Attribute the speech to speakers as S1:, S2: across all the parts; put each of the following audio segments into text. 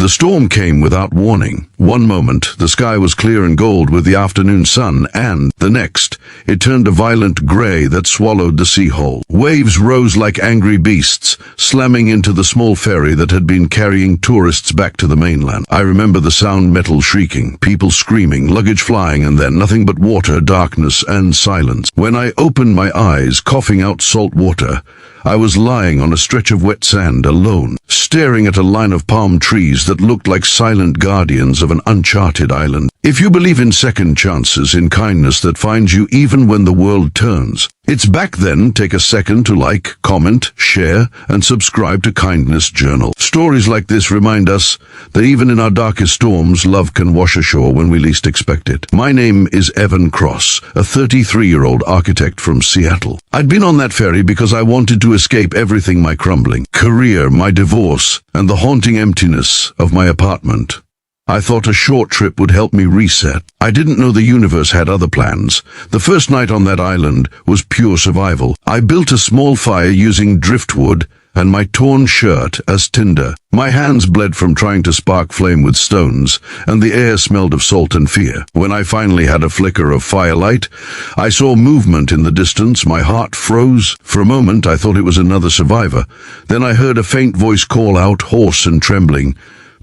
S1: The storm came without warning. One moment, the sky was clear and gold with the afternoon sun, and the next, it turned a violent grey that swallowed the sea whole. Waves rose like angry beasts, slamming into the small ferry that had been carrying tourists back to the mainland. I remember the sound, metal shrieking, people screaming, luggage flying, and then nothing but water, darkness, and silence. When I opened my eyes, coughing out salt water, I was lying on a stretch of wet sand, alone, staring at a line of palm trees that looked like silent guardians of an uncharted island. If you believe in second chances, in kindness that finds you even when the world turns, it's back then. Take a second to like, comment, share, and subscribe to Kindness Journal. Stories like this remind us that even in our darkest storms, love can wash ashore when we least expect it. My name is Evan Cross, a 33-year-old architect from Seattle. I'd been on that ferry because I wanted to escape everything: my crumbling career, my divorce, and the haunting emptiness of my apartment. I thought a short trip would help me reset. I didn't know the universe had other plans. The first night on that island was pure survival. I built a small fire using driftwood and my torn shirt as tinder. My hands bled from trying to spark flame with stones, and the air smelled of salt and fear. When I finally had a flicker of firelight, I saw movement in the distance. My heart froze. For a moment, I thought it was another survivor. Then I heard a faint voice call out, hoarse and trembling,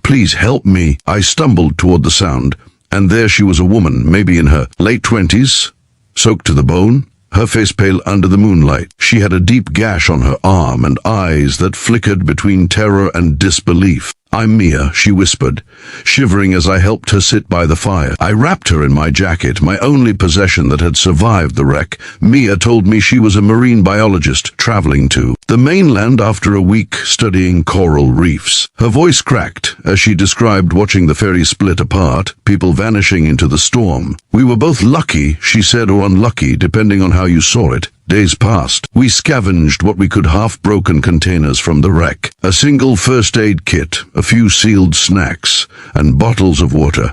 S1: "Please help me." I stumbled toward the sound, and there she was, a woman, maybe in her late 20s, soaked to the bone, her face pale under the moonlight. She had a deep gash on her arm and eyes that flickered between terror and disbelief. "I'm Mia," she whispered, shivering as I helped her sit by the fire. I wrapped her in my jacket, my only possession that had survived the wreck. Mia told me she was a marine biologist traveling to the mainland after a week studying coral reefs. Her voice cracked as she described watching the ferry split apart, people vanishing into the storm. "We were both lucky," she said, "or unlucky, depending on how you saw it. Days passed. We scavenged what we could, half-broken containers from the wreck, a single first aid kit, a few sealed snacks, and bottles of water.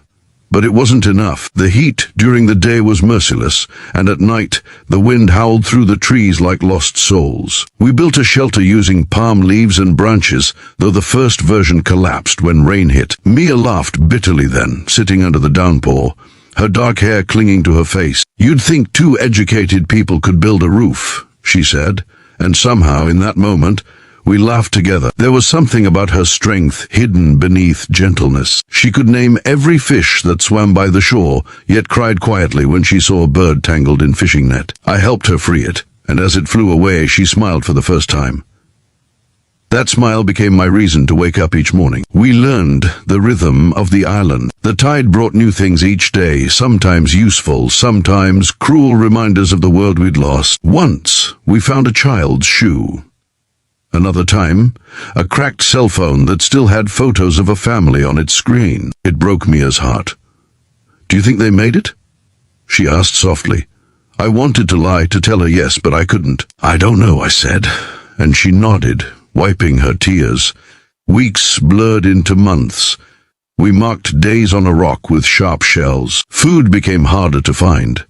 S1: But it wasn't enough. The heat during the day was merciless, and at night the wind howled through the trees like lost souls. We built a shelter using palm leaves and branches, though the first version collapsed when rain hit. Mia laughed bitterly then, sitting under the downpour, her dark hair clinging to her face. "You'd think two educated people could build a roof," she said, and somehow, in that moment, we laughed together. There was something about her strength hidden beneath gentleness. She could name every fish that swam by the shore, yet cried quietly when she saw a bird tangled in fishing net. I helped her free it, and as it flew away, she smiled for the first time. That smile became my reason to wake up each morning. We learned the rhythm of the island. The tide brought new things each day, sometimes useful, sometimes cruel reminders of the world we'd lost. Once, we found a child's shoe. Another time, a cracked cell phone that still had photos of a family on its screen. It broke Mia's heart. "Do you think they made it?" she asked softly. I wanted to lie, to tell her yes, but I couldn't. "I don't know," I said, and she nodded, wiping her tears. Weeks blurred into months. We marked days on a rock with sharp shells. Food became harder to find.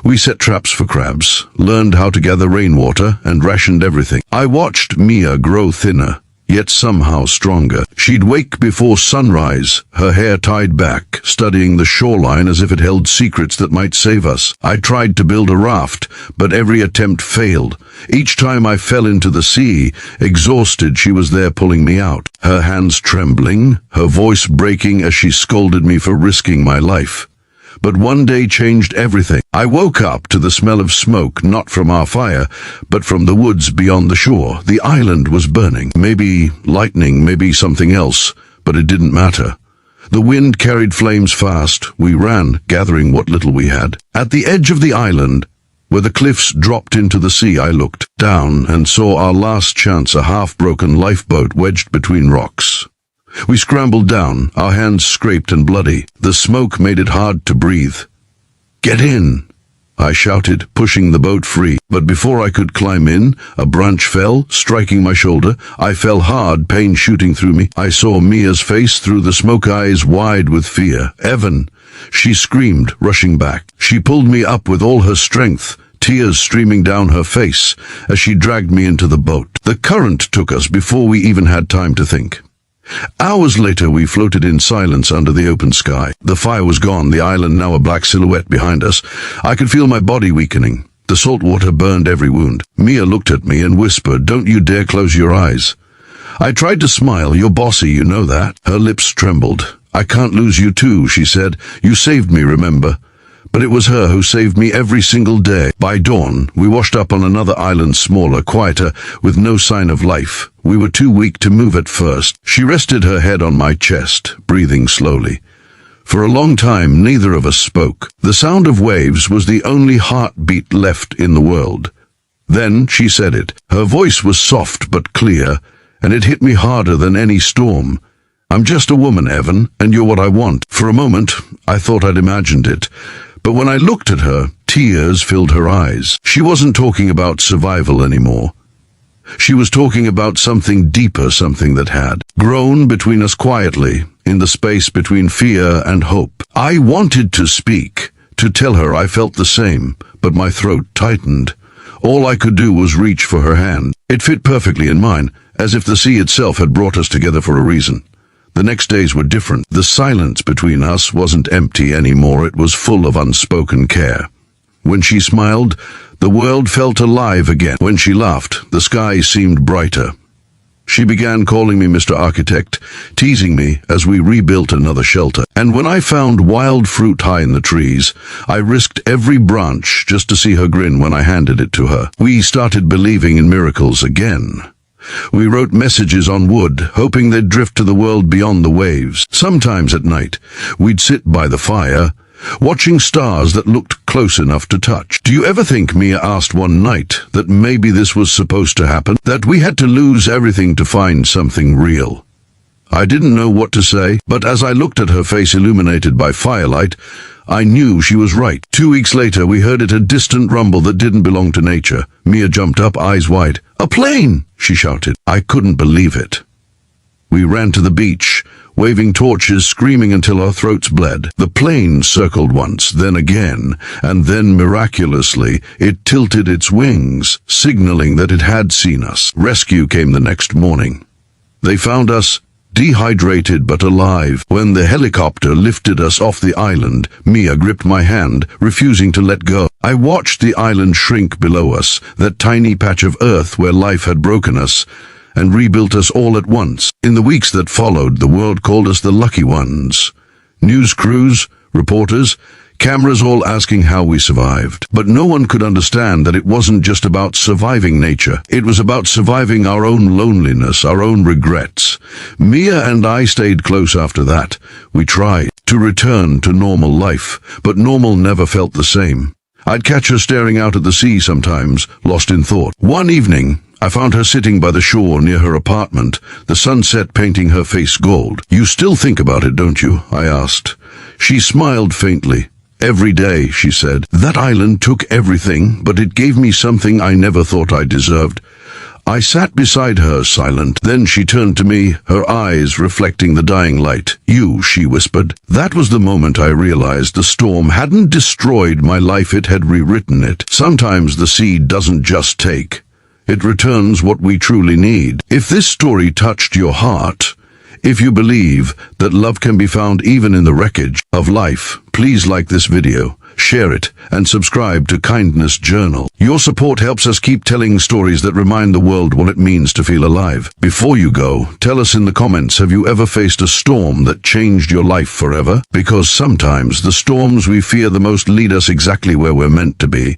S1: We set traps for crabs, learned how to gather rainwater, and rationed everything. I watched Mia grow thinner, yet somehow stronger. She'd wake before sunrise, her hair tied back, studying the shoreline as if it held secrets that might save us. I tried to build a raft, but every attempt failed. Each time I fell into the sea, exhausted, she was there pulling me out, her hands trembling, her voice breaking as she scolded me for risking my life. But one day changed everything. I woke up to the smell of smoke, not from our fire, but from the woods beyond the shore. The island was burning. Maybe lightning, maybe something else, but it didn't matter. The wind carried flames fast. We ran, gathering what little we had. At the edge of the island, where the cliffs dropped into the sea, I looked down and saw our last chance, a half-broken lifeboat wedged between rocks. We scrambled down, our hands scraped and bloody. The smoke made it hard to breathe. "Get in!" I shouted, pushing the boat free. But before I could climb in, a branch fell, striking my shoulder. I fell hard, pain shooting through me. I saw Mia's face through the smoke, eyes wide with fear. "Evan!" she screamed, rushing back. She pulled me up with all her strength, tears streaming down her face as she dragged me into the boat. The current took us before we even had time to think. Hours later, we floated in silence under the open sky. The fire was gone, the island now a black silhouette behind us. I could feel my body weakening. The salt water burned every wound. Mia looked at me and whispered, "Don't you dare close your eyes." I tried to smile. "You're bossy, you know that." Her lips trembled. "I can't lose you too," she said. "You saved me, remember?" But it was her who saved me every single day. By dawn, we washed up on another island, smaller, quieter, with no sign of life. We were too weak to move at first. She rested her head on my chest, breathing slowly. For a long time, neither of us spoke. The sound of waves was the only heartbeat left in the world. Then she said it. Her voice was soft but clear, and it hit me harder than any storm. "I'm just a woman, Evan, and you're what I want." For a moment, I thought I'd imagined it. But when I looked at her, tears filled her eyes. She wasn't talking about survival anymore. She was talking about something deeper, something that had grown between us quietly, in the space between fear and hope. I wanted to speak, to tell her I felt the same, but my throat tightened. All I could do was reach for her hand. It fit perfectly in mine, as if the sea itself had brought us together for a reason. The next days were different. The silence between us wasn't empty anymore, it was full of unspoken care. When she smiled, the world felt alive again. When she laughed, the sky seemed brighter. She began calling me Mr. Architect, teasing me as we rebuilt another shelter. And when I found wild fruit high in the trees, I risked every branch just to see her grin when I handed it to her. We started believing in miracles again. We wrote messages on wood, hoping they'd drift to the world beyond the waves. Sometimes at night, we'd sit by the fire, watching stars that looked close enough to touch. "Do you ever think," Mia asked one night, "that maybe this was supposed to happen? That we had to lose everything to find something real?" I didn't know what to say, but as I looked at her face illuminated by firelight, I knew she was right. 2 weeks later, we heard a distant rumble that didn't belong to nature. Mia jumped up, eyes wide. "A plane!" she shouted. I couldn't believe it. We ran to the beach, waving torches, screaming until our throats bled. The plane circled once, then again, and then miraculously, it tilted its wings, signaling that it had seen us. Rescue came the next morning. They found us dehydrated but alive. When the helicopter lifted us off the island, Mia gripped my hand, refusing to let go. I watched the island shrink below us, that tiny patch of earth where life had broken us, and rebuilt us all at once. In the weeks that followed, the world called us the lucky ones. News crews, reporters, cameras all asking how we survived. But no one could understand that it wasn't just about surviving nature. It was about surviving our own loneliness, our own regrets. Mia and I stayed close after that. We tried to return to normal life, but normal never felt the same. I'd catch her staring out at the sea sometimes, lost in thought. One evening, I found her sitting by the shore near her apartment, the sunset painting her face gold. "You still think about it, don't you?" I asked. She smiled faintly. "Every day," she said. "That island took everything, but it gave me something I never thought I deserved." I sat beside her, silent. Then she turned to me, her eyes reflecting the dying light. "You," she whispered. That was the moment I realized the storm hadn't destroyed my life, it had rewritten it. Sometimes the sea doesn't just take. It returns what we truly need. If this story touched your heart, if you believe that love can be found even in the wreckage of life, please like this video, share it, and subscribe to Kindness Journal. Your support helps us keep telling stories that remind the world what it means to feel alive. Before you go, tell us in the comments, have you ever faced a storm that changed your life forever? Because sometimes the storms we fear the most lead us exactly where we're meant to be.